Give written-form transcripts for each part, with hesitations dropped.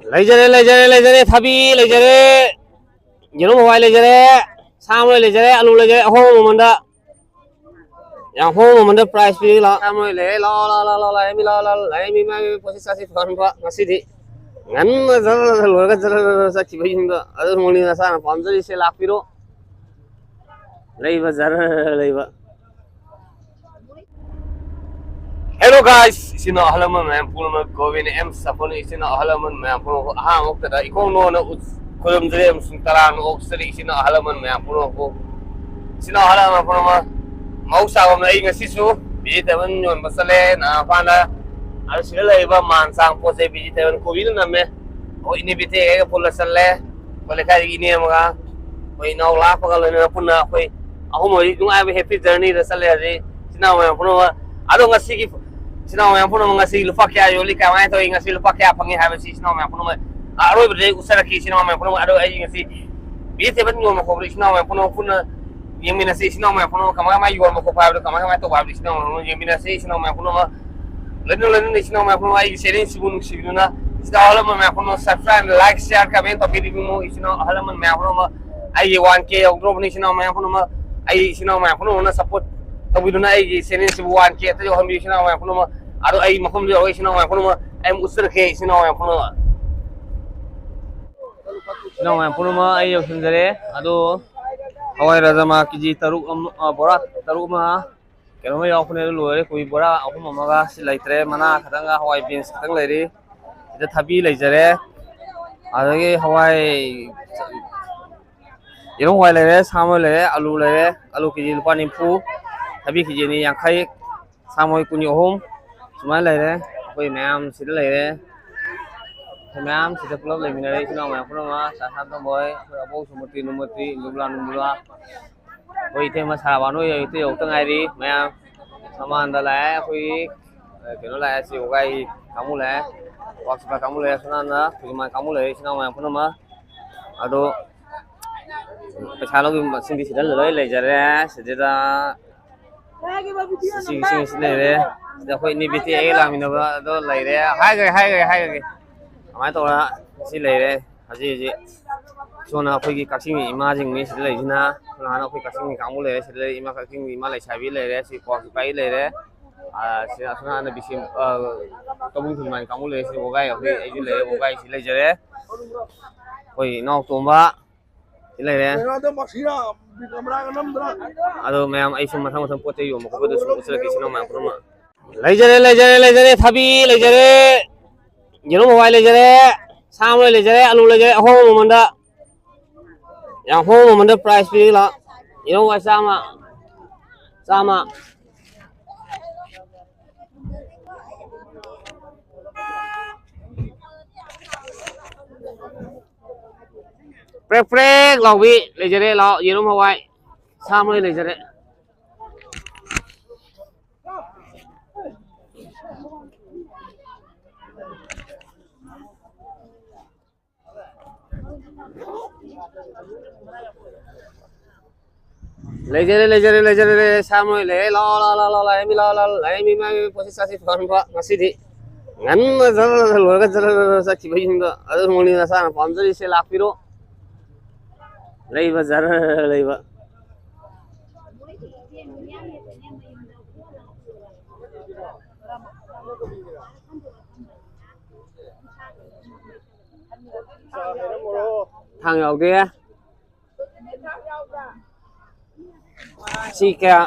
Lấy thabi lấy jare yero mobile lấy jare samle lấy jare alu lấy jare home manda yang home manda price pi la samle le la mi la mi ma posisi kasi kan ba ngasi di ngan zara sa chibai hinda adu moni na sa 500 lakh piro leiba zara leiba. Hello guys, sino halaman मैं पूर्ण Govind M सफोन इसिना halaman मैं पूर्ण हाँ मुक्त दा eco no ना coulomb जरे सुंतरान ओक्सरी इसिना halaman मैं पूर्ण को sino halaman पूर्ण मा मौसा को मैं इंगसिसु बिजिटेबन योन बसले ना पाना अरु सिले इबा मानसांग पोसे बिजिटेबन कोविड ना में ओ इनिबिटे के पुलसले कोले का इने मगा कोई नौ लाख पगल ने पुना कोई अहुमोई दुंगाय हैप्पी जर्नी रसले हजे sino मैं पूर्ण ado ngasi ki sino yang puno ngasi lupa kya yoli ka mai to ngasi lupa kya pangi ha besi sino yang puno aro berde usara ki sino yang puno ado ai ngasi bi te ban yo mo ko sino yang puno puno yemina si sino yang puno kama mai yo mo ko pa kama mai to ba sino yemina si sino yang puno lenu sino yang puno ai sharing sibun sibuna sino hala mo yang puno subscribe like share comment to video mo sino hala mo yang puno ai 1k ogro ni sino yang puno ai sino yang puno na support Tawiduna ay senin sibuan kaya tayo kami sinaw may puno mo aro ay makum di ay sinaw may puno mo ay usir kaya sinaw may puno mo ay yung sundere ado away raza ma kiji taruk borat taruk ma kaya mo yung puno luwari kuy bora ako mamaga silay tre mana katanga hawai beans katang layri ito tabi lay jare ado ki hawai yung hawai layre samo layre alu kiji lupa nimpu Tapi khi ni yang khai samoi kuni home cuma lere koi nam sida lere nam sida pulau le minare sino ma puno ma sa to boy abo sumati numula koi te ma sa banu yo te ok tangai ri ma saman da la koi ke no la si ogai kamu le wax ba kamu le suna na cuma kamu le sino ma puno ma ado pesalo ki sindi sida le jare sida sing lere da khoi ni biti ai la min ba do lere hai ga amai to la si lere haji sona khoi ki kaksing ni imagine ni si le jina na na khoi kaksing ni kamu lere si le ima kaksing ni ma lai sabi lere si ko pai lere si asuna na bisim kabung thul man kamu lere si bogai khoi ai ju lere bogai si le jare khoi nok tomba si lere ado ma'am ऐसे मथां पोते यो मको बदो उसर के सिनो ma'am प्रमा ले जरे थाबी ले जरे यरो मोबाइल ले जरे सामले ले जरे आलू ले जरे हो मंदा yang ho मंदा प्राइस पे ला यरो वा sama prek law bi le jare law yero mawai samle le jare samle le la mi ma posisi kasi kan ba ngasi di ngan zara sa chibai hinda adu moni na sa 500 lakh piro leiba zara leiba thằng nào kia si kaya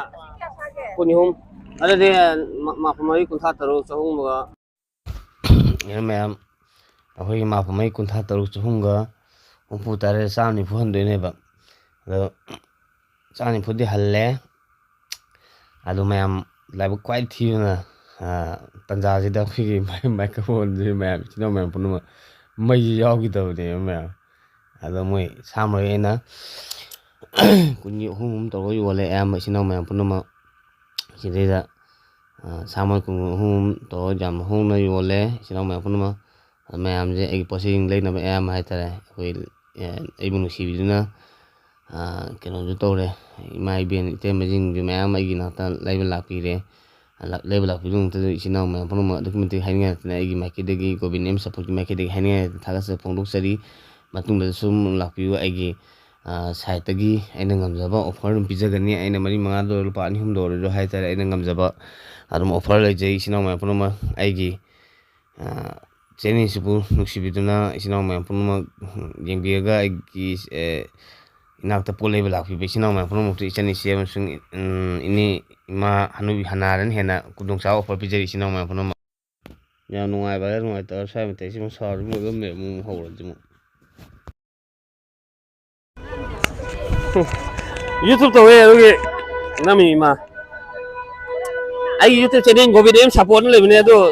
kunihum ada dia ma pamai kun tha taru chahung ga ya ma'am ahoi ma pamai kun tha taru chahung ga umpu tare samni phuan de ne ba ado samni phudi halle ado ma'am laibu kwai thiuna tanja ji da khi microphone ji ma'am chino ma'am punu mai yaw gi taw de ma'am ado moi samoi na kunyi hum to yo le am chino ma'am punu ma chi de da samoi kun hum to jam hum na yo le chino ma'am punu ma ma'am je ai posing le na am hai tare koi ai bunu si biduna keno ju to re mai bien te majing ju ma'am ai gi na ta lai la pi re ꯂꯩꯕ ꯂꯥꯛꯄꯤꯗꯨꯃꯛꯇꯗ ꯏꯆꯤꯟ ꯏꯅꯥꯎ ꯃꯌꯥꯝ ꯄꯨꯝꯅꯃꯛ ꯑꯗꯨꯛꯀꯤ ꯃꯇꯤꯛ ꯍꯥꯏꯅꯤꯡꯉꯥꯏ ꯑꯩꯒꯤ ꯃꯥꯏꯀꯩꯗꯒꯤ ꯀꯣꯚꯤꯠ ꯑꯦꯝ ꯁꯞꯄꯣꯔꯠꯀꯤ ꯃꯥꯏꯀꯩꯗꯒꯤ ꯍꯥꯏꯅꯤꯡꯉꯥꯏ ꯊꯥꯒꯠꯆꯕ ꯐꯣꯡꯗꯣꯛꯆꯔꯤ ꯃꯇꯨꯡꯗ ꯁꯨꯝ ꯂꯥꯛꯄꯤꯌꯨ ꯑꯩꯒꯤ ꯁꯥꯏꯠꯇꯒꯤ ꯑꯩꯅ ꯉꯝꯖꯕ ꯑꯣꯐꯔ ꯑꯗꯨꯝ ꯄꯤꯖꯒꯅꯤ ꯑꯩꯅ ꯃꯔꯤ ꯃꯉꯥꯗ ꯑꯣꯏꯔꯣ ꯂꯨꯄꯥ 2-3ꯗ ꯑꯣꯏꯔꯣ ꯍꯥꯏꯇꯥꯔꯦ ꯑꯩꯅ ꯉꯝꯖꯕ ꯑꯗꯨꯝ ꯑꯣꯐꯔ ꯂꯩꯖꯩ ꯏꯆꯤꯟ ꯏꯅꯥꯎ ꯃꯌꯥꯝ ꯄꯨꯝꯅꯃꯛ ꯑꯩꯒꯤ ꯆꯦꯅꯦꯜꯁꯤꯕꯨ ꯅꯨꯡꯁꯤꯕꯤꯗꯨꯅ ꯏꯆꯤꯟ ꯏꯅꯥꯎ ꯃꯌꯥꯝ ꯄꯨꯝꯅꯃꯛ ꯌꯦꯡꯕꯤꯔꯒ ꯑꯩꯒꯤ ꯏꯅꯥꯛꯇ ꯄꯣꯠ ꯂꯩꯕ ꯂꯥꯛꯄꯤꯕ ꯏꯆꯤꯟ ꯏꯅꯥꯎ ꯃꯌꯥꯝ ꯄꯨꯝꯅꯃꯛꯇꯨ ꯏꯆꯟ ꯏꯆꯦ ꯑꯃꯁꯨꯡ ꯏꯅꯦ ꯏꯃꯥ ꯍꯅꯨꯕꯤ ꯍꯅꯥꯔꯅ ꯍꯦꯟꯅ ꯈꯨꯗꯣꯡꯆꯥꯕ ꯑꯣꯐꯔ ꯄꯤꯖꯔꯤ ꯏꯆꯤꯟ ꯏꯅꯥꯎ ꯃꯌꯥꯝ ꯄꯨꯝꯅꯃꯛ ꯌꯥꯝ ꯅꯨꯡꯉꯥꯏꯕ ꯍꯥꯏꯔ ꯅꯨꯡꯉꯥꯏꯇꯕ ꯁ꯭ꯋꯥꯏ ꯃꯇꯦꯛꯁꯤꯃꯨꯛ ꯁꯥꯎꯔ ꯂꯣꯏꯔꯝꯃꯦ ꯑꯃꯨꯛ ꯍꯧꯔꯗꯤ ꯑꯃꯨꯛ ꯌꯨꯇꯨꯕ ꯇꯧꯋꯦ ꯑꯗꯨꯒꯤ ꯅꯝꯃꯤ ꯏꯃꯥ ꯑꯩꯒꯤ ꯌꯨꯇꯨꯕ ꯆꯦꯅꯦꯜ ꯀꯣꯚꯤꯠ ꯑꯦꯝ ꯁꯞꯄꯣꯔꯠꯅ ꯂꯩꯕꯅꯦ ꯑꯗꯣ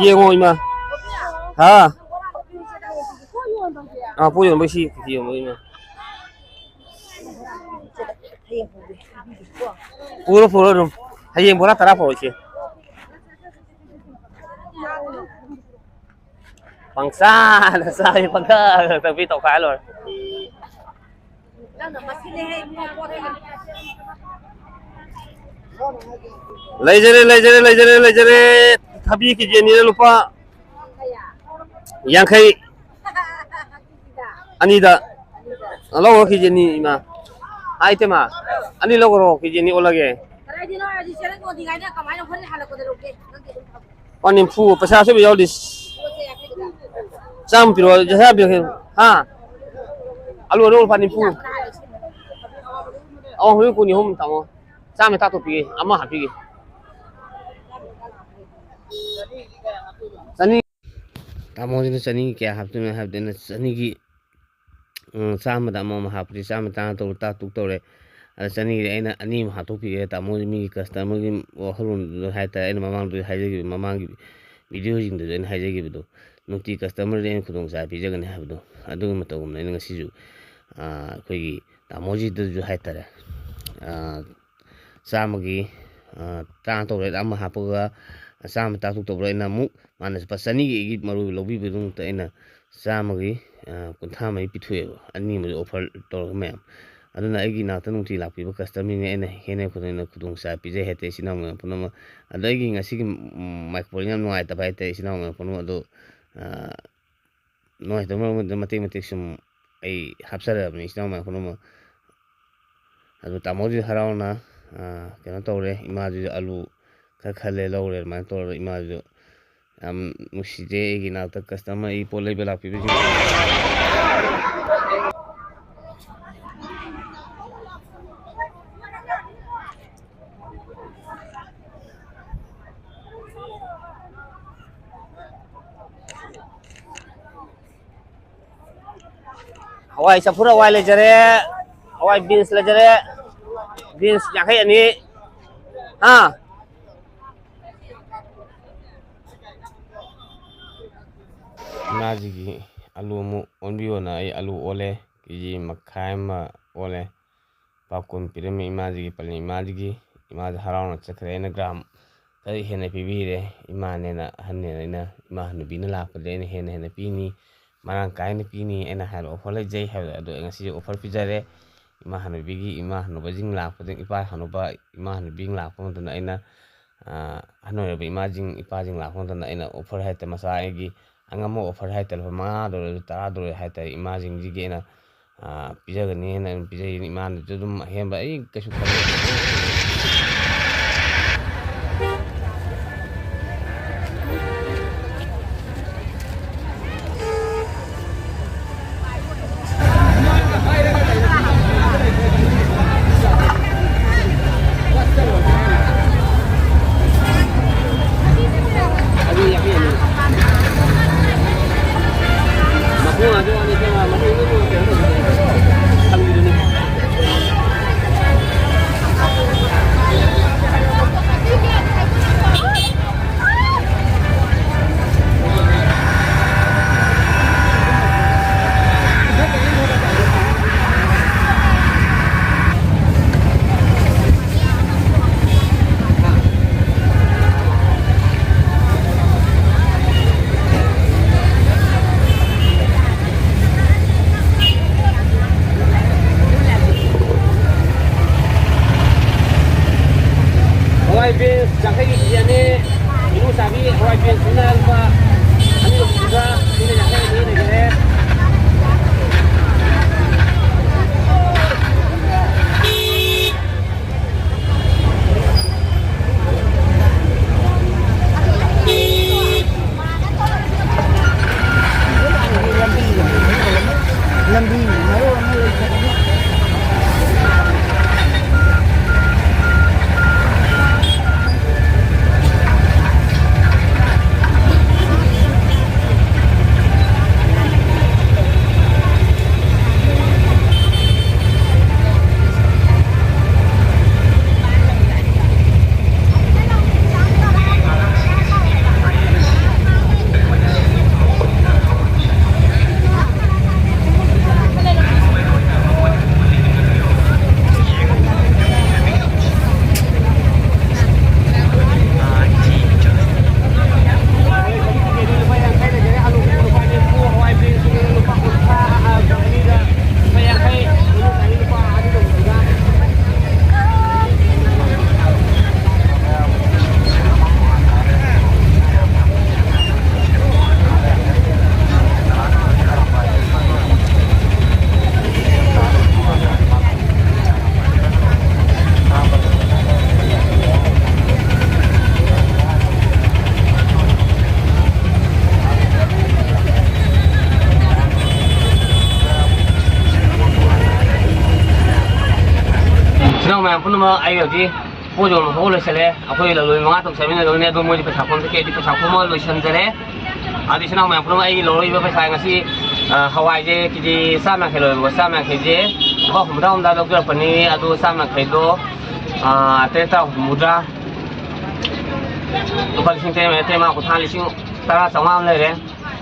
ꯌꯦꯡꯉꯣ ꯏꯃꯥ ꯍꯥ ꯄꯣꯠ ꯌꯣꯟꯕꯩ ꯁꯤ ꯌꯦꯡꯉꯣ ꯏꯃꯥ ꯄꯨꯔꯣ ꯄꯨꯔꯣ ꯑꯗꯨꯝ ꯍꯌꯦꯡ ꯕꯣꯔꯥ 10 ꯄꯨꯔꯛꯑꯣ ꯏꯆꯦ ꯄꯪꯆꯥꯗ ꯆꯥꯏ ꯄꯪꯊꯛ ꯊꯛꯄꯤ ꯇꯧꯈꯥꯏ ꯂꯣꯏꯔꯦ ꯂꯩꯖꯔꯦ ꯊꯕꯤ ꯀꯦꯖꯤ ꯑꯅꯤꯗ ꯂꯨꯄꯥ 50 ꯑꯅꯤꯗ ꯂꯧꯔꯣ ꯀꯦꯖꯤ ꯑꯅꯤ ꯏꯃꯥ ꯏꯇꯩꯃ ꯑꯅꯤ ꯂꯧꯔꯣ ꯀꯦꯖꯤ ꯑꯅꯤ ꯑꯣꯜꯂꯒꯦ ꯅꯤꯝꯐꯨ ꯄꯩꯁꯥ ꯑꯆꯣꯏꯕ ꯌꯥꯎꯗꯦ ꯆꯥꯝꯃ ꯄꯤꯔꯛꯑꯣ ꯖꯁꯥ ꯄꯤꯔꯛꯀꯦ ꯍꯥ ꯑꯂꯨ ꯂꯨꯄꯥ 90 ꯍꯧꯖꯤꯛ ꯀꯨꯟ ꯑꯍꯨꯝ ꯇꯥꯃꯣ ꯆꯥꯝꯃ ꯇꯥꯊꯣꯛꯄꯤꯒꯦ ꯑꯃ ꯍꯥꯞꯄꯤꯒꯦ ꯆꯅꯤ ꯇꯥꯃꯣꯁꯤꯅ ꯆꯅꯤꯒꯤ ꯀꯌꯥ ꯍꯥꯞꯇꯣꯏꯅꯣ ꯍꯥꯏꯕꯗꯤ ꯑꯩꯅ ꯆꯅꯤꯒꯤ ꯆꯥꯝꯃꯗ ꯑꯃ ꯍꯥꯞꯄꯗꯤ ꯆꯥꯝꯃ ꯇꯔꯥ ꯇꯥꯇꯨꯛ ꯇꯧꯔꯦ ꯑꯗ ꯆꯅꯤꯒꯤꯗꯤ ꯑꯩꯅ ꯑꯅꯤ ꯑꯃ ꯍꯥꯞꯇꯣꯛꯄꯤꯒꯦ ꯇꯥꯃꯣ ꯃꯤꯒꯤ ꯀꯁꯇꯃꯔꯒꯤ ꯋꯥꯈꯜꯂꯣꯟꯗꯨꯗ ꯍꯥꯏꯇꯥꯔꯦ ꯑꯩꯅ ꯃꯃꯥꯡꯗ ꯍꯥꯏꯖꯈꯤꯕ ꯃꯃꯥꯡꯒꯤ ꯚꯤꯗꯤꯑꯣꯁꯤꯡꯗꯨꯗ ꯑꯩꯅ ꯍꯥꯏꯖꯈꯤꯕꯗꯣ ꯅꯨꯡꯇꯤ ꯀꯁꯇꯃꯔꯗꯤ ꯑꯩꯅ ꯈꯨꯗꯣꯡꯆꯥꯕ ꯄꯤꯖꯒꯅꯤ ꯍꯥꯏꯕꯗꯣ ꯑꯗꯨꯒꯤ ꯃꯇꯧꯒꯨꯝꯅ ꯑꯩꯅ ꯉꯁꯤꯁꯨ ꯑꯩꯈꯣꯏꯒꯤ ꯇꯥꯃꯣꯖꯤꯗꯁꯨ ꯍꯥꯏꯇꯥꯔꯦ ꯆꯥꯝꯃꯒꯤ 10 ꯇꯧꯔꯦ ꯑꯃ ꯍꯥꯞꯄꯒ ꯆꯥꯝꯃ ꯇꯥꯇꯨꯛ ꯇꯧꯕꯗ ꯑꯩꯅ ꯑꯃꯨꯛ ꯃꯥꯅ ꯂꯨꯄꯥ 100ꯒꯤ ꯑꯩꯒꯤ ꯃꯔꯨ ꯂꯧꯕꯤꯕꯒꯤꯗꯃꯛꯇ ꯑꯩꯅ ꯆꯥꯝꯃꯒꯤ 30 ꯄꯤꯊꯣꯛꯑꯦꯕ ꯑꯅꯤ ꯑꯃꯁꯨ ꯑꯣꯐꯔ ꯇꯧꯔꯒ ꯃꯌꯥꯝ ꯑꯗꯨꯅ ꯑꯩꯒꯤ ꯅꯥꯛꯇ ꯅꯨꯡꯇꯤ ꯂꯥꯛꯄꯤꯕ ꯀꯁꯇꯃꯔꯅꯤ ꯑꯩꯅ ꯍꯦꯟꯅ ꯈꯨꯗꯣꯡꯆꯥꯕ ꯄꯤꯖꯩ ꯍꯥꯏꯇꯥꯔꯦ ꯏꯆꯤꯟ ꯏꯅꯥꯎ ꯃꯌꯥꯝ ꯄꯨꯝꯅꯃꯛ ꯑꯗꯣ ꯑꯩꯒꯤ ꯉꯁꯤꯒꯤ ꯃꯥꯏꯛꯐꯣꯟ ꯌꯥꯝ ꯅꯨꯡꯉꯥꯏꯇꯕ ꯍꯥꯏꯇꯥꯔꯦ ꯏꯆꯤꯟ ꯏꯅꯥꯎ ꯃꯌꯥꯝ ꯄꯨꯝꯅꯃꯛ ꯑꯗꯣ ꯅꯨꯡꯉꯥꯏꯇꯕ ꯃꯔꯝ ꯃꯇꯦꯛ ꯃꯇꯦꯛ ꯁꯨꯝ ꯑꯩ ꯍꯥꯞꯆꯔꯛꯑꯕꯅꯤ ꯏꯆꯤꯟ ꯏꯅꯥꯎ ꯃꯌꯥꯝ ꯄꯨꯝꯅꯃꯛ ꯑꯗꯨ ꯇꯥꯃꯣꯁꯤ ꯍꯔꯥꯎꯅ ꯀꯩꯅꯣ ꯇꯧꯔꯦ ꯏꯃꯥꯗꯨꯁꯨ ꯑꯂꯨ ꯈꯔ ꯈꯜꯂꯦ ꯂꯧꯔꯦ ꯑꯗꯨꯃꯥꯏꯅ ꯇꯧꯔꯒ ꯏꯃꯥꯗꯨꯁꯨ ꯌꯥꯝ ꯅꯨꯡꯁꯤꯖꯩ ꯑꯩꯒꯤ ꯅꯥꯛꯇ ꯀꯁꯇꯃꯔ ꯑꯩ ꯄꯣꯠ ꯂꯩꯕ ꯂꯥꯛꯄꯤꯕꯁꯤꯡ hawai chafura hawai lejare hawai beans lejare beans 52 ha ꯏꯃꯥꯖꯤꯒꯤ ꯑꯂꯨ ꯑꯃꯨꯛ ꯑꯣꯟꯕꯤꯌꯣꯅ ꯑꯩ ꯑꯂꯨ ꯑꯣꯜꯂꯦ ꯀꯦꯖꯤ ꯃꯈꯥꯏ ꯑꯃ ꯑꯣꯜꯂꯦ ꯂꯨꯄꯥ 10 ꯄꯤꯔꯝꯃꯤ ꯏꯃꯥꯖꯤꯒꯤ ꯄꯜꯂꯤ ꯏꯃꯥꯖꯤ ꯍꯔꯥꯎꯅ ꯆꯠꯈ꯭ꯔꯦ ꯑꯩꯅ ꯒ꯭ꯔꯥꯝ ꯈꯔ ꯍꯦꯟꯅ ꯄꯤꯕꯤꯔꯦ ꯏꯃꯥꯅꯦꯅ ꯑꯍꯟꯅꯦꯅ ꯑꯩꯅ ꯏꯃꯥ ꯍꯅꯨꯕꯤꯅ ꯂꯥꯛꯄꯗꯤ ꯑꯩꯅ ꯍꯦꯟꯅ ꯄꯤꯅꯤ ꯃꯔꯥꯡ ꯀꯥꯏꯅ ꯄꯤꯅꯤ ꯑꯩꯅ ꯍꯥꯏꯕ ꯑꯣꯐꯔ ꯂꯩꯖꯩ ꯍꯥꯏꯕꯗꯣ ꯑꯗꯣ ꯉꯁꯤ ꯑꯣꯐꯔ ꯄꯤꯖꯔꯦ ꯏꯃꯥ ꯍꯅꯨꯕꯁꯤꯡ ꯂꯥꯛꯄꯗ ꯏꯃꯥ ꯍꯅꯨꯕꯤꯁꯤꯡ ꯂꯥꯛꯄ ꯃꯇꯝꯗ ꯑꯩꯅ ꯑꯍꯟ ꯑꯣꯏꯔꯕ ꯏꯄꯥꯁꯤꯡ ꯂꯥꯛꯄ ꯃꯇꯝꯗ ꯑꯩꯅ ꯑꯣꯐꯔ ꯍꯥꯏꯇꯥꯔꯦ ꯃꯆꯥ ꯑꯩꯒꯤ ꯑꯉꯝꯕ ꯑꯣꯐꯔ ꯍꯥꯏꯇꯥꯔꯦ ꯂꯨꯄꯥ 5ꯗ ꯑꯣꯏꯔꯁꯨ 10ꯗ ꯑꯣꯏꯔꯁꯨ ꯍꯥꯏꯇꯥꯔꯦ ꯏꯃꯥꯁꯤꯡꯁꯤꯒꯤ ꯑꯩꯅ ꯄꯤꯖꯒꯅꯤꯅ ꯄꯤꯖꯩ ꯏꯃꯥꯅꯁꯨ ꯑꯗꯨꯝ ꯑꯍꯦꯟꯕ ꯑꯩ ꯀꯩꯁꯨ ꯈꯟꯗꯦ lambi maro ang lay Mày cũng mà ai ở gì, cô rồi cô lấy xe lẽ, cô là lối mà tụi xe mình là lối này đôi môi đi phải chọc con cái đi phải chọc con lối chân thế đấy, đi xem nào mày cũng mà ai lối với phải xài cái gì, Hawaii gì cái gì sao mà cái lối, sao mà cái gì, có hôm đó đã đâu cái phần này, ado sao mà cái đó, thế tao mudra, tụi bạn xin thêm mà của thằng lịch sinh, ta sống ao này đấy,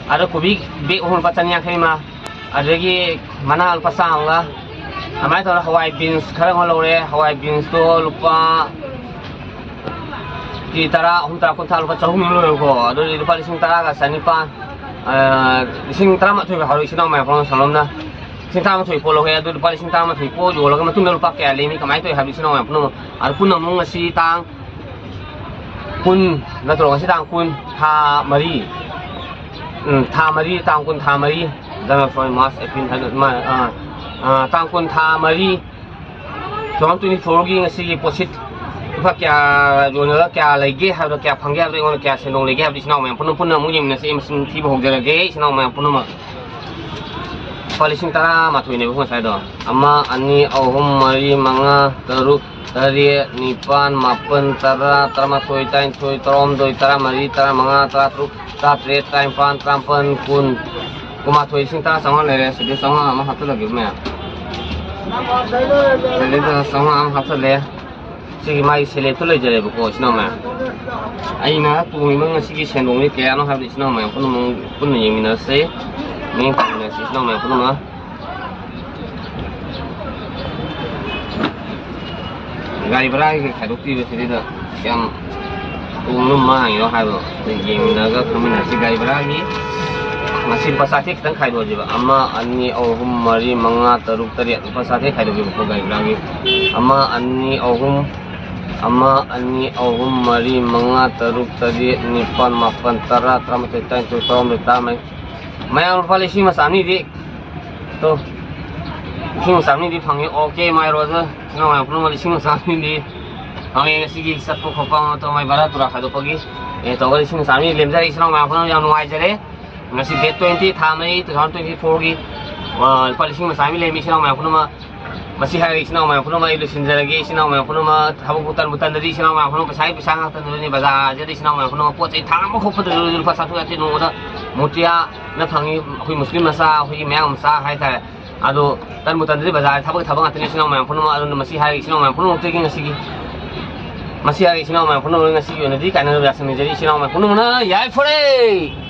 ada kubi bị hôn bắt chân nhang hay mà, ada cái mana alpa sang lah. Amai thoda Hawaii beans khara ngolo re Hawaii beans to lupa di tara tara kun thal lupa chahum lo ko ado di lupa lising tara ga sanipa lising tara ma thui ga haru sinau mai pon salom na lising tara ma thui polo ga ado lupa lising tara ma thui po jo lo ga matung lupa ke lemi kamai toi habi sinau mai pon ar pun nong ngasi tang kun na to ngasi tang kun tha mari tang kun tha mari dama foi mas epin thal ma tang kun tha mari tom 24 gi ngasi gi posit pa kya jona kya lege ha do kya phangya do ngona kya senong lege ha di sinau mai pun mu yim na se sim thi bo jara ge sinau mai pun ma palising tara ma thui ne bu sai do amma ani ahum mari manga teruk dari nipan mapen tara ma thui tain thui trom doi tara mari tara manga tara tru ta tre tain pan trampan kun kuma thui sing tara sangon le se de sangon ma hatu lagi me Sele tu sama am hafal le, segi mai sele tu le jere buku sini nama. Aina tu memang segi sendong ni kaya no habis sini nama, pun ni mina se, ni pun ni sini nama pun nama. Gari berai ke kaduk ti sini tu, yang tu nama yang hai tu, ni mina ke kami nasi gari berai ni. Masih pasate kita khai do jiba amma anni ahum mari manga taruk tariat pasate khai do ko gai lagi amma anni ahum mari manga taruk tariat nipan mapan tara tram tetan tu tom letamai mai al palisi masani di to sing masani di phangi okay mai roza no mai pun mali sing masani di phangi sigi sapu khopang to mai bara tura khado pagi to gari sing masani lemjari isna mai pun yang nuai jare Masih date 20 Thamai 2024 gi palising masami le misina mai phunuma masih hari isina mai phunuma ilu sinjaragi isina mai phunuma thabu butan dari isina mai phunuma pasai pisang tan ni baza jadi isina mai phunuma pot ai thang mo khop tu lu pa satu ati no da mutia na phangi hui muslim masa hui meang masa hai ta ado tan butan dari baza thabu ati isina mai phunuma ado masih hari isina mai phunuma tu gi ngasigi masih hari isina mai phunuma ngasigi na di kana rasan jadi isina mai phunuma na yai phore